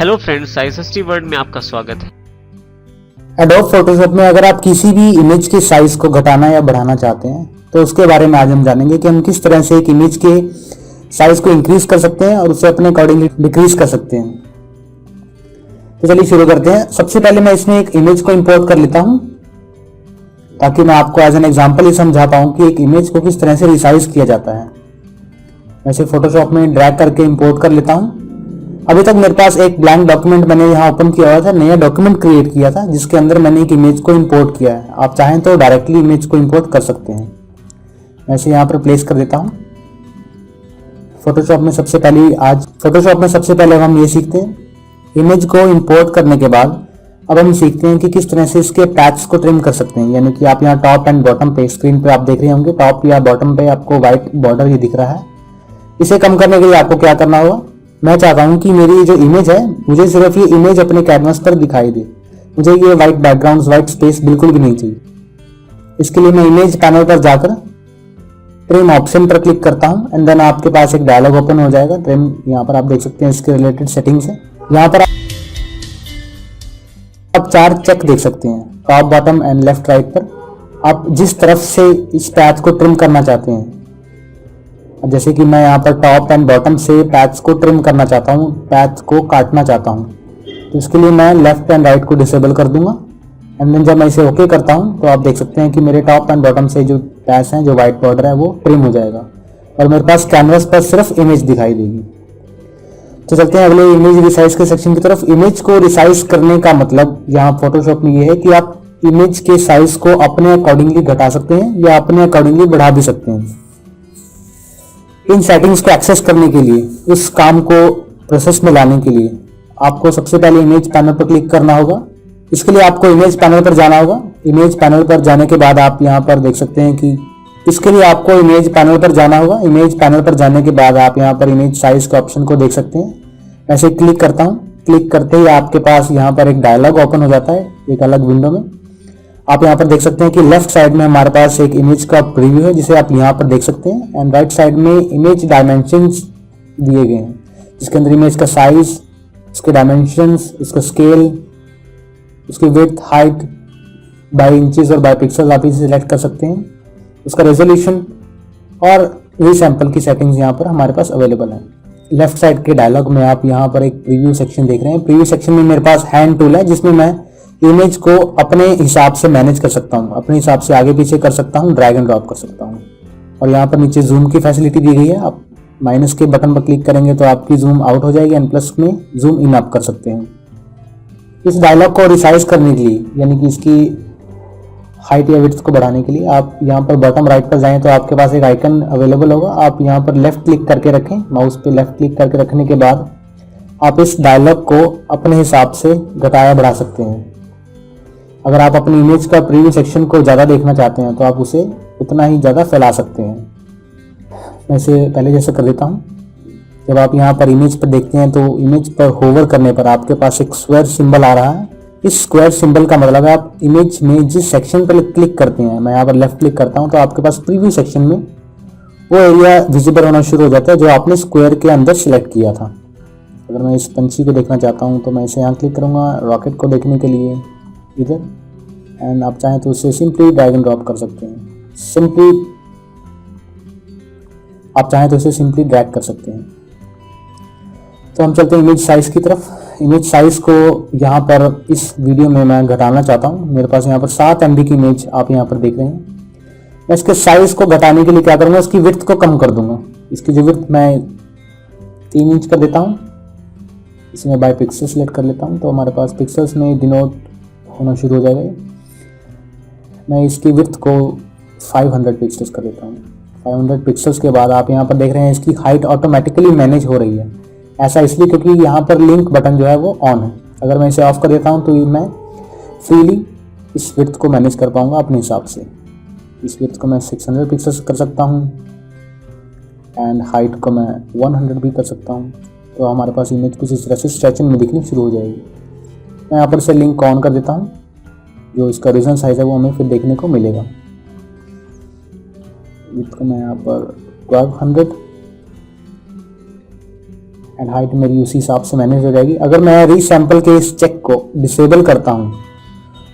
Hello friends, size word में आपका स्वागत है। एडोब फोटोशॉप में अगर आप किसी भी इमेज के साइज को घटाना या बढ़ाना चाहते हैं तो उसके बारे में आज हम जानेंगे कि हम किस तरह से एक इमेज के साइज को इंक्रीज कर सकते हैं और उसे अपने अकॉर्डिंगली डिक्रीज कर सकते हैं। तो चलिए शुरू करते हैं। सबसे पहले मैं इसमें एक इमेज को इंपोर्ट कर लेता हूं ताकि मैं आपको एज एन एग्जांपल ही समझा पाऊं कि एक इमेज को किस तरह से रिसाइज किया जाता है। मैं इसे फोटोशॉप में ड्रैग करके इंपोर्ट कर लेता हूं। अभी तक मेरे पास एक ब्लैंक डॉक्यूमेंट मैंने यहाँ ओपन किया हुआ था, नया डॉक्यूमेंट क्रिएट किया था जिसके अंदर मैंने एक इमेज को इंपोर्ट किया है। आप चाहें तो डायरेक्टली इमेज को इंपोर्ट कर सकते हैं। मैं इसे यहाँ पर प्लेस कर देता हूँ। फोटोशॉप में सबसे पहले हम ये सीखते हैं, इमेज को इंपोर्ट करने के बाद अब हम सीखते हैं कि किस तरह से इसके पैच को ट्रिम कर सकते हैं। यानी कि आप यहाँ टॉप एंड बॉटम पे स्क्रीन पे आप देख रहे होंगे, टॉप या बॉटम पे आपको व्हाइट बॉर्डर ही दिख रहा है। इसे कम करने के लिए आपको क्या करना होगा, मैं चाहता हूं कि मेरी जो इमेज है मुझे सिर्फ ये इमेज अपने कैनवस पर दिखाई दे। मुझे ये व्हाइट बैकग्राउंड, व्हाइट स्पेस बिल्कुल भी नहीं चाहिए। इसके लिए मैं इमेज पैनल पर जाकर ट्रिम ऑप्शन पर क्लिक करता हूं एंड देन आपके पास एक डायलॉग ओपन हो जाएगा। ट्रिम यहाँ पर आप देख सकते हैं, इसके रिलेटेड सेटिंग्स है। यहाँ पर आप 4 चेक देख सकते हैं, top, bottom and left right पर। आप जिस तरफ से इस पैच को ट्रिम करना चाहते हैं, जैसे कि मैं यहाँ पर टॉप एंड बॉटम से पैच को ट्रिम करना चाहता हूँ, पैच को काटना चाहता हूँ, तो इसके लिए मैं लेफ्ट एंड राइट को डिसेबल कर दूंगा एंड देन जब मैं इसे ओके करता हूँ तो आप देख सकते हैं कि मेरे टॉप एंड बॉटम से जो पैच है, जो व्हाइट बॉर्डर है, वो ट्रिम हो जाएगा और मेरे पास कैनवस पर सिर्फ इमेज दिखाई देगी। तो चलते हैं अगले इमेज रिसाइज के सेक्शन की तरफ। इमेज को रिसाइज करने का मतलब यहाँ फोटोशॉप में ये है कि आप इमेज के साइज को अपने अकॉर्डिंगली घटा सकते हैं या अपने अकॉर्डिंगली बढ़ा भी सकते हैं। इन सेटिंग्स को एक्सेस करने के लिए, इस काम को प्रोसेस में लाने के लिए आपको सबसे पहले इमेज पैनल पर क्लिक करना होगा। इसके लिए आपको इमेज पैनल पर जाना होगा। इमेज पैनल पर जाने के बाद आप यहाँ पर देख सकते हैं कि इसके लिए आपको इमेज पैनल पर जाना होगा। इमेज पैनल पर जाने के बाद आप यहाँ पर इमेज साइज के ऑप्शन को देख सकते हैं। ऐसे क्लिक करता हूँ, क्लिक करते ही आपके पास यहाँ पर एक डायलॉग ओपन हो जाता है एक अलग विंडो में। आप यहाँ पर देख सकते हैं कि लेफ्ट साइड में हमारे पास एक इमेज का प्रीव्यू है जिसे आप यहाँ पर देख सकते हैं एंड राइट साइड में इमेज डायमेंशंस दिए गए हैं जिसके अंदर इमेज का साइज, इसके डायमेंशंस, इसका स्केल, उसकी विड्थ, हाइट बाय इंचेस और बाय पिक्सल आप इसे सिलेक्ट कर सकते हैं। उसका रेजोल्यूशन और रीसैंपल की सेटिंग्स यहाँ पर हमारे पास अवेलेबल है। लेफ्ट साइड के डायलॉग में आप यहाँ पर एक प्रीव्यू सेक्शन देख रहे हैं। प्रीव्यू सेक्शन में मेरे पास हैंड टूल है जिसमें मैं इमेज को अपने हिसाब से मैनेज कर सकता हूँ, अपने हिसाब से आगे पीछे कर सकता हूँ, ड्रैग एंड ड्रॉप कर सकता हूँ। और यहाँ पर नीचे जूम की फैसिलिटी दी गई है। आप माइनस के बटन पर क्लिक करेंगे तो आपकी जूम आउट हो जाएगी एंड प्लस में जूम इन आप कर सकते हैं। इस डायलॉग को रिसाइज करने के लिए, यानी कि इसकी हाइट या विड्थ को बढ़ाने के लिए, आप यहाँ पर बॉटम राइट पर जाएं तो आपके पास एक आइकन अवेलेबल होगा। आप यहाँ पर लेफ्ट क्लिक करके रखें, माउस पे लेफ्ट क्लिक करके रखने के बाद आप इस डायलॉग को अपने हिसाब से घटाया बढ़ा सकते हैं। अगर आप अपनी इमेज का प्रीव्यू सेक्शन को ज़्यादा देखना चाहते हैं तो आप उसे उतना ही ज़्यादा फैला सकते हैं। मैं इसे पहले जैसे कर देता हूँ। जब आप यहाँ पर इमेज पर देखते हैं तो इमेज पर होवर करने पर आपके पास एक स्क्वायर सिंबल आ रहा है। इस स्क्वायर सिंबल का मतलब है आप इमेज में जिस सेक्शन पर क्लिक करते हैं, मैं यहाँ पर लेफ्ट क्लिक करता हूँ तो आपके पास प्रीव्यू सेक्शन में वो एरिया विजिबल होना शुरू हो जाता है जो आपने स्क्वायर के अंदर सिलेक्ट किया था। अगर मैं इस पंछी को देखना चाहता हूँ तो मैं इसे यहाँ क्लिक करूँगा रॉकेट को देखने के लिए इधर, एंड आप चाहें तो उसे सिंपली ड्रैग एंड ड्रॉप कर सकते हैं। आप चाहें तो उसे सिंपली ड्रैग कर सकते हैं। तो हम चलते हैं इमेज साइज की तरफ। इमेज साइज को यहाँ पर इस वीडियो में मैं घटाना चाहता हूँ। मेरे पास यहाँ पर 7 MB की इमेज आप यहाँ पर देख रहे हैं। मैं इसके साइज को घटाने के लिए क्या करूँगा, इसकी विड्थ को कम कर दूंगा। इसकी जो विड्थ मैं 3 इंच कर देता हूँ। इसमें बाय पिक्सल सेलेक्ट कर लेता हूँ तो हमारे पास पिक्सल्स में डिनोट होना शुरू हो जाएगा। मैं इसकी विड्थ को 500 पिक्सल्स कर देता हूँ। 500 पिक्सल्स के बाद आप यहाँ पर देख रहे हैं इसकी हाइट ऑटोमेटिकली मैनेज हो रही है। ऐसा इसलिए क्योंकि यहाँ पर लिंक बटन जो है वो ऑन है। अगर मैं इसे ऑफ कर देता हूँ तो मैं फ्रीली इस विड्थ को मैनेज कर पाऊँगा अपने हिसाब से। इस विड्थ को मैं 600 पिक्सल्स कर सकता हूँ एंड हाइट को मैं 100 भी कर सकता हूँ। तो हमारे पास इमेज कुछ इस तरह से स्ट्रेचिंग में दिखनी शुरू हो जाएगी। मैं यहाँ पर से लिंक ऑन कर देता हूँ, जो इसका ओरिजिनल साइज है वो हमें फिर देखने को मिलेगा। विड्थ को मैं यहाँ पर 1200 एंड हाइट मेरी उसी हिसाब से मैनेज हो जाएगी। अगर मैं रीसैंपल के इस चेक को डिसेबल करता हूँ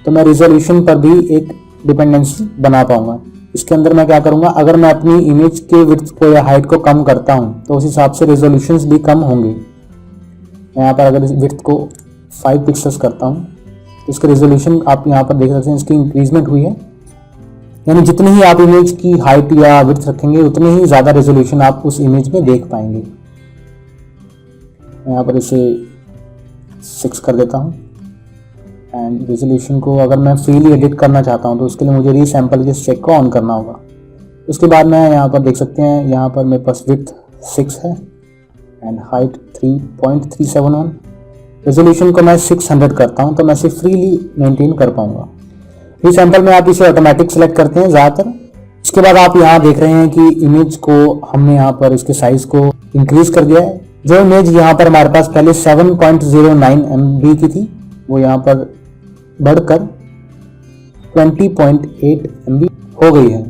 तो मैं रिजोल्यूशन पर भी एक डिपेंडेंसी बना पाऊंगा। इसके अंदर मैं क्या करूंगा, अगर मैं अपनी इमेज के विड्थ को या हाइट को कम करता हूँ तो उस हिसाब से रेजोल्यूशंस भी कम होंगे। मैं यहाँ पर अगर इस विड्थ को 5 पिक्सल्स करता हूँ तो इसका रेजोल्यूशन आप यहाँ पर देख सकते हैं, इसकी इंक्रीजमेंट हुई है। यानी जितनी ही आप इमेज की हाइट या विड्थ रखेंगे उतनी ही ज़्यादा रेजोल्यूशन आप उस इमेज में देख पाएंगे। मैं यहाँ पर इसे 6 कर देता हूँ एंड रेजोल्यूशन को अगर मैं फ्रीली एडिट करना चाहता हूँ तो उसके लिए मुझे रीसैंपल के चेक को ऑन करना होगा। उसके बाद मैं यहाँ पर देख सकते हैं, यहाँ पर मेरे पास विड्थ 6 है एंड हाइट 3.371। रेजोल्यूशन को मैं 600 करता हूँ तो मैं इसे फ्रीली मेंटेन कर पाऊंगा। रीसैंपल में आप इसे ऑटोमेटिक सेलेक्ट करते हैं ज़्यादातर। इसके बाद आप यहाँ देख रहे हैं कि इमेज को हमने यहाँ पर इसके साइज को इंक्रीज कर दिया है। जो इमेज यहाँ पर हमारे पास पहले 7.09 MB की थी वो यहाँ पर बढ़कर 20.8 MB हो गई है।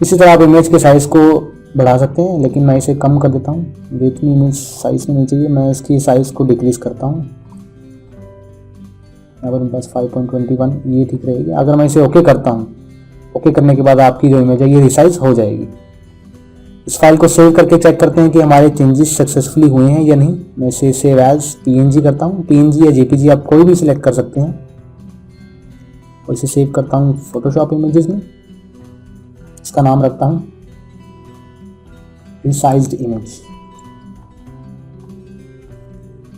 इसी तरह आप इमेज के साइज को बढ़ा सकते हैं, लेकिन मैं इसे कम कर देता हूँ। जितनी इमेज साइज में नहीं चाहिए मैं इसकी साइज को डिक्रीज करता हूँ। यहाँ पर मेरे पास 5.21 ये ठीक रहेगी। अगर मैं इसे ओके करता हूँ, ओके करने के बाद आपकी जो इमेज है ये रिसाइज हो जाएगी। इस फाइल को सेव करके चेक करते हैं कि हमारे चेंजेस सक्सेसफुली हुए हैं या नहीं। मैं इसे सेव एज PNG करता हूँ। PNG या JPG आप कोई भी सिलेक्ट कर सकते हैं और इसे सेव करता हूँ फोटोशॉप इमेजेस में। इसका नाम रखता हूँ रिसाइज्ड इमेज।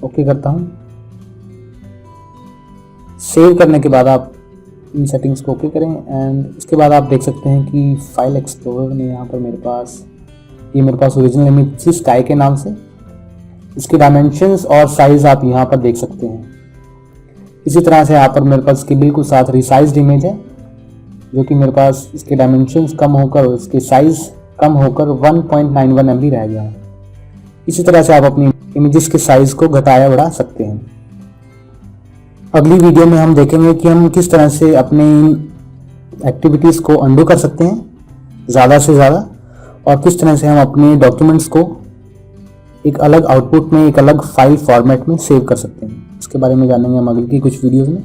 ओके करता हूँ। सेव करने के बाद आप इन सेटिंग्स को ओके करें एंड इसके बाद आप देख सकते हैं कि फाइल एक्सप्लोरर में यहाँ पर मेरे पास ओरिजिनल इमेज थी स्काई के नाम से। इसके डायमेंशंस और साइज आप यहाँ पर देख सकते हैं। इसी तरह से यहाँ पर मेरे पास इसके बिल्कुल साथ रिसाइज्ड इमेज है, जो कि मेरे पास इसके डायमेंशंस कम होकर इसके साइज कम होकर 1.91 MB रह गया है। इसी तरह से आप अपनी इमेजेस के साइज को घटाया बढ़ा सकते हैं। अगली वीडियो में हम देखेंगे कि हम किस तरह से अपनी एक्टिविटीज़ को अंडू कर सकते हैं ज़्यादा से ज़्यादा, और किस तरह से हम अपने डॉक्यूमेंट्स को एक अलग आउटपुट में, एक अलग फाइल फॉर्मेट में सेव कर सकते हैं। इसके बारे में जानेंगे हम अगली की कुछ वीडियोज़ में।